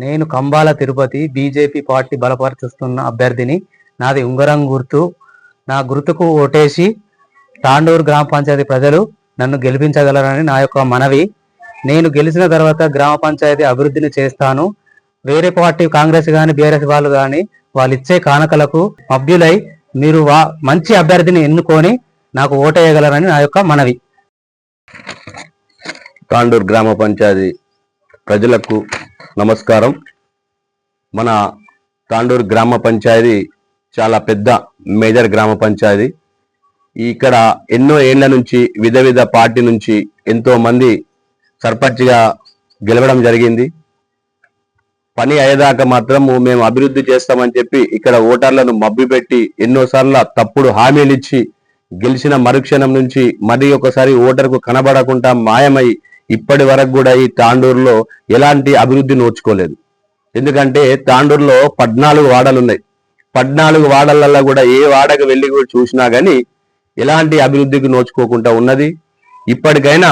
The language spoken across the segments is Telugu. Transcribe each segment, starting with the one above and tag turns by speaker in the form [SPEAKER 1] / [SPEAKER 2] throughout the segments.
[SPEAKER 1] నేను కంబాల తిరుపతి బీజేపీ పార్టీ బలపరుస్తున్న అభ్యర్థిని. నాది ఉంగరం గుర్తు. నా గుర్తుకు ఓటేసి తాండూరు గ్రామ పంచాయతీ ప్రజలు నన్ను గెలిపించగలరని నా యొక్క మనవి. నేను గెలిచిన తర్వాత గ్రామ పంచాయతీ అభివృద్ధిని చేస్తాను. వేరే పార్టీ కాంగ్రెస్ కానీ బీఆర్ఎస్ వాళ్ళు కానీ వాళ్ళు ఇచ్చే కానుకలకు మభ్యులై మీరు మంచి అభ్యర్థిని ఎన్నుకొని నాకు ఓటేయగలరని నా యొక్క మనవి.
[SPEAKER 2] తాండూరు గ్రామ పంచాయతీ ప్రజలకు నమస్కారం. మన తాండూరు గ్రామ పంచాయతీ చాలా పెద్ద మేజర్ గ్రామ పంచాయతీ. ఇక్కడ ఎన్నో ఏళ్ల నుంచి వివిధ పార్టీ నుంచి ఎంతో మంది సర్పంచ్గా గెలవడం జరిగింది. పని అయ్యేదాకా మాత్రము మేము అభివృద్ధి చేస్తామని చెప్పి ఇక్కడ ఓటర్లను మభ్యపెట్టి ఎన్నోసార్లు తప్పుడు హామీలు ఇచ్చి గెలిచిన మరుక్షణం నుంచి మరి ఒకసారి ఓటర్కు కనబడకుండా మాయమై ఇప్పటి వరకు కూడా ఈ తాండూరులో ఎలాంటి అభివృద్ధి నోచుకోలేదు. ఎందుకంటే తాండూరులో 14 వాడలు ఉన్నాయి. 14 వాడలలో కూడా ఏ వాడకు వెళ్ళి కూడా చూసినా కానీ ఎలాంటి అభివృద్ధికి నోచుకోకుండా ఉన్నది. ఇప్పటికైనా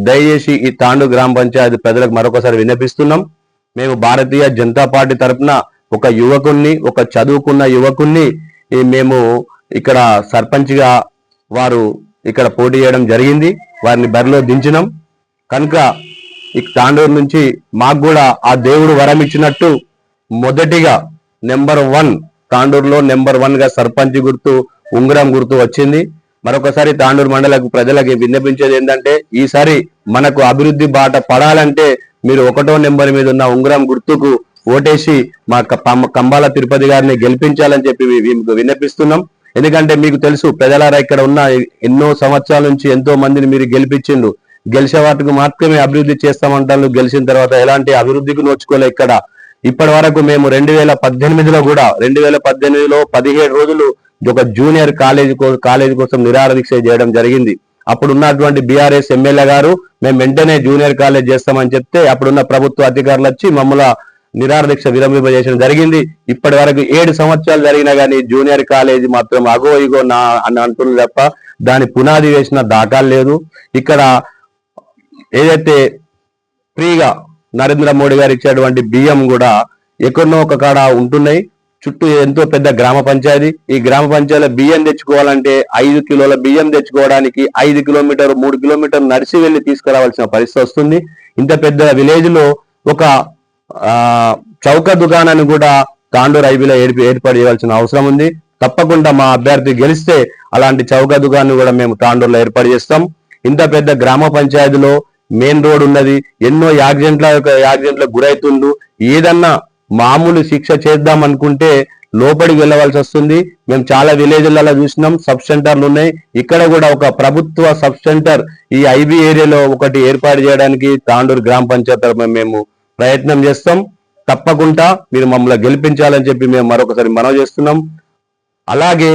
[SPEAKER 2] దయచేసి ఈ తాండూరు గ్రామ పంచాయతీ ప్రజలకు మరొకసారి విన్నపిస్తున్నాం. మేము భారతీయ జనతా పార్టీ తరఫున ఒక యువకుణ్ణి, ఒక చదువుకున్న యువకుణ్ణి మేము ఇక్కడ సర్పంచ్గా వారు ఇక్కడ పోటీ చేయడం జరిగింది. వారిని బరిలో దించినాం కనుక ఈ తాండూరు నుంచి మాకు కూడా ఆ దేవుడు వరం ఇచ్చినట్టు మొదటిగా నెంబర్ 1 తాండూరులో నెంబర్ 1గా సర్పంచ్ గుర్తు ఉంగరం గుర్తు వచ్చింది. మరొకసారి తాండూరు మండలకు ప్రజలకి విన్నపించేది ఏంటంటే ఈసారి మనకు అభివృద్ధి బాట పడాలంటే మీరు 1వ నెంబర్ మీద ఉన్న ఉంగరం గుర్తుకు ఓటేసి మా కంబాల తిరుపతి గారిని గెలిపించాలని చెప్పి విన్నపిస్తున్నాం. ఎందుకంటే మీకు తెలుసు ప్రజలారా ఇక్కడ ఉన్న ఎన్నో సంవత్సరాల నుంచి ఎంతో మందిని మీరు గెలిపించిండు. గెలిచే వాటికి మాత్రమే అభివృద్ధి చేస్తామంటారు. గెలిచిన తర్వాత ఎలాంటి అభివృద్ధికి నోచుకోలే. ఇక్కడ ఇప్పటి వరకు మేము 2018లో కూడా 2018లో 17 రోజులు ఒక జూనియర్ కాలేజీ కోసం నిరాహార దీక్ష చేయడం జరిగింది. అప్పుడు ఉన్నటువంటి బీఆర్ఎస్ ఎమ్మెల్యే గారు మేము వెంటనే జూనియర్ కాలేజ్ చేస్తామని చెప్తే అప్పుడున్న ప్రభుత్వ అధికారులు వచ్చి మమ్మల్ని నిరాహార దీక్ష విరమింపజేయడం జరిగింది. ఇప్పటి వరకు 7 సంవత్సరాలు జరిగినా కానీ జూనియర్ కాలేజీ మాత్రం అగో ఇగో నా అని అంటున్నారు తప్ప దాని పునాది వేసిన దాఖలు లేదు. ఇక్కడ ఏదైతే ఫ్రీగా నరేంద్ర మోడీ గారు ఇచ్చేటువంటి బియ్యం కూడా ఎక్కడనో ఒక కాడ ఉంటున్నాయి. చుట్టూ ఎంతో పెద్ద గ్రామ పంచాయతీ. ఈ గ్రామ పంచాయతీలో బియ్యం తెచ్చుకోవాలంటే 5 కిలోల బియ్యం తెచ్చుకోవడానికి 5 కిలోమీటర్ 3 కిలోమీటర్లు నడిచి వెళ్ళి తీసుకురావాల్సిన పరిస్థితి వస్తుంది. ఇంత పెద్ద విలేజ్ లో ఒక చౌక దుకాణాన్ని కూడా తాండూరు ఐబీలో ఏర్పాటు చేయాల్సిన అవసరం ఉంది. తప్పకుండా మా అభ్యర్థి గెలిస్తే అలాంటి చౌక దుకాణాన్ని కూడా మేము తాండూరులో ఏర్పాటు చేస్తాం. ఇంత పెద్ద గ్రామ పంచాయతీలో మెయిన్ రోడ్ ఉన్నది. ఎన్నో యాక్సిడెంట్లకు గురవుతుండ్రు. ఏదన్నా మామూలు శిక్ష చేద్దాం అనుకుంటే లోపలికి వెళ్ళవలసి వస్తుంది. మేము చాలా విలేజ్లలో చూసినాం. సబ్ సెంటర్లు ఉన్నాయి. ఇక్కడ కూడా ఒక ప్రభుత్వ సబ్ సెంటర్ ఈ ఐబీ ఏరియాలో ఒకటి ఏర్పాటు చేయడానికి తాండూరు గ్రామ పంచాయతీ మేము ప్రయత్నం చేస్తాం. తప్పకుండా మీరు మమ్మల్ని గెలిపించాలని చెప్పి మేము మరొకసారి మనవి చేస్తున్నాం. అలాగే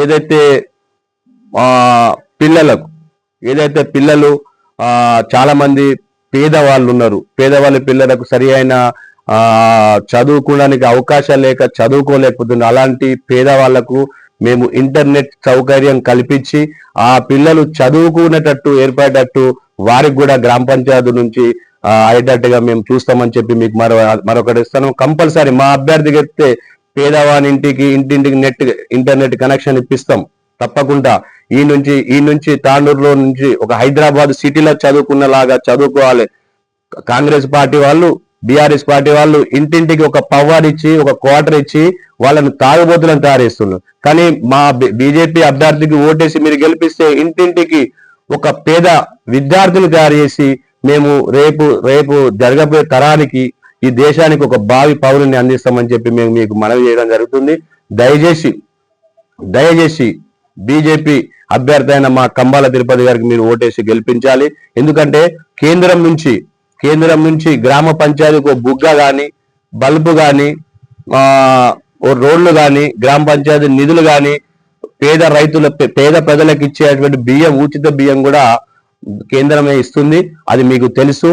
[SPEAKER 2] ఏదైతే పిల్లలు చాలా మంది పేదవాళ్ళు ఉన్నారు. పేదవాళ్ళ పిల్లలకు సరి అయిన చదువుకోవడానికి అవకాశం లేక చదువుకోలేకపోతున్నారు. అలాంటి పేదవాళ్లకు మేము ఇంటర్నెట్ సౌకర్యం కల్పించి ఆ పిల్లలు చదువుకునేటట్టు ఏర్పడేటట్టు వారికి కూడా గ్రామ పంచాయతీ నుంచి అయ్యేటట్టుగా మేము చూస్తామని చెప్పి మీకు మరొకటి ఇస్తాను. కంపల్సరీ మా అభ్యర్థికి ఎత్తే పేదవాని ఇంటింటికి ఇంటర్నెట్ కనెక్షన్ ఇప్పిస్తాం. తప్పకుండా ఈ నుంచి తాండూరులో నుంచి ఒక హైదరాబాద్ సిటీలో చదువుకున్నలాగా చదువుకోవాలి. కాంగ్రెస్ పార్టీ వాళ్ళు బీఆర్ఎస్ పార్టీ వాళ్ళు ఇంటింటికి ఒక పవర్ ఇచ్చి ఒక క్వార్టర్ ఇచ్చి వాళ్ళని తాగుబోతులను తయారు చేస్తున్నారు. కానీ మా బీజేపీ అభ్యర్థికి ఓటేసి మీరు గెలిపిస్తే ఇంటింటికి ఒక పేద విద్యార్థులు తయారు చేసి మేము రేపు జరగబోయే తరానికి ఈ దేశానికి ఒక భావి పౌరుని అందిస్తామని చెప్పి మేము మీకు మనవి చేయడం జరుగుతుంది. దయచేసి బీజేపీ అభ్యర్థి అయిన మా కంబాల తిరుపతి గారికి మీరు ఓటేసి గెలిపించాలి. ఎందుకంటే కేంద్రం నుంచి గ్రామ పంచాయతీకి బుగ్గ కానీ బల్బు కానీ రోడ్లు కానీ గ్రామ పంచాయతీ నిధులు కానీ పేద ప్రజలకు ఇచ్చేటువంటి బియ్యం ఉచిత బియ్యం కూడా కేంద్రమే ఇస్తుంది. అది మీకు తెలుసు.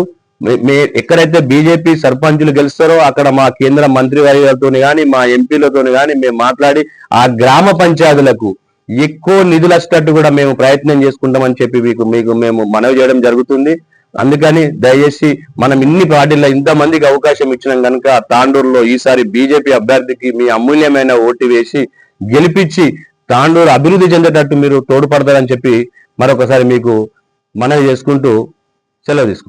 [SPEAKER 2] ఎక్కడైతే బీజేపీ సర్పంచులు గెలుస్తారో అక్కడ మా కేంద్ర మంత్రి వర్గాలతో కానీ మా ఎంపీలతో కానీ మేము మాట్లాడి ఆ గ్రామ పంచాయతీలకు ఎక్కువ నిధులు వచ్చేటట్టు కూడా మేము ప్రయత్నం చేసుకుంటామని చెప్పి మీకు మేము మనవి చేయడం జరుగుతుంది. అందుకని దయచేసి మనం ఇన్ని పార్టీల్లో ఇంతమందికి అవకాశం ఇచ్చినాం కనుక తాండూరులో ఈసారి బీజేపీ అభ్యర్థికి మీ అమూల్యమైన ఓటు వేసి గెలిపించి తాండూరు అభివృద్ధి చెందేటట్టు మీరు తోడ్పడతారని చెప్పి మరొకసారి మీకు మనవి చేసుకుంటూ సెలవు తీసుకుంటాం.